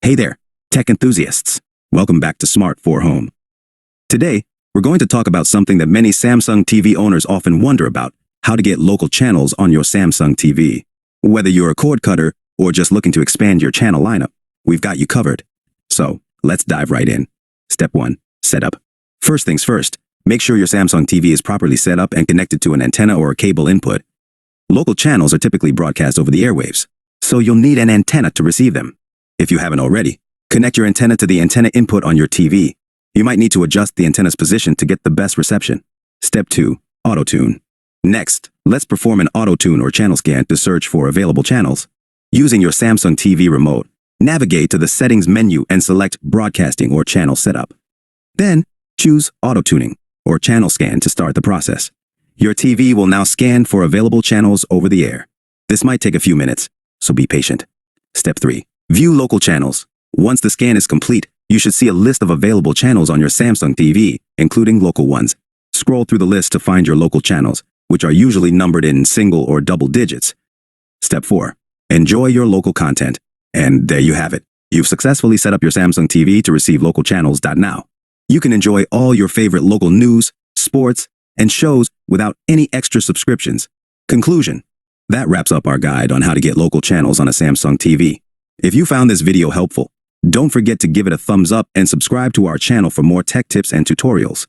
Hey there, tech enthusiasts. Welcome back to Smart for Home. Today, we're going to talk about something that many Samsung TV owners often wonder about: how to get local channels on your Samsung TV. Whether you're a cord cutter or just looking to expand your channel lineup, we've got you covered. So, let's dive right in. Step 1. Setup. First things first, make sure your Samsung TV is properly set up and connected to an antenna or a cable input. Local channels are typically broadcast over the airwaves, so you'll need an antenna to receive them. If you haven't already, connect your antenna to the antenna input on your TV. You might need to adjust the antenna's position to get the best reception. Step 2. Auto-tune. Next, let's perform an auto-tune or channel scan to search for available channels. Using your Samsung TV remote, navigate to the Settings menu and select Broadcasting or Channel Setup. Then, choose Auto-tuning or Channel Scan to start the process. Your TV will now scan for available channels over the air. This might take a few minutes, so be patient. Step 3. View local channels. Once the scan is complete, you should see a list of available channels on your Samsung TV, including local ones. Scroll through the list to find your local channels, which are usually numbered in single or double digits. Step 4. Enjoy your local content. And there you have it. You've successfully set up your Samsung TV to receive local channels. Now, you can enjoy all your favorite local news, sports, and shows without any extra subscriptions. Conclusion. That wraps up our guide on how to get local channels on a Samsung TV. If you found this video helpful, don't forget to give it a thumbs up and subscribe to our channel for more tech tips and tutorials.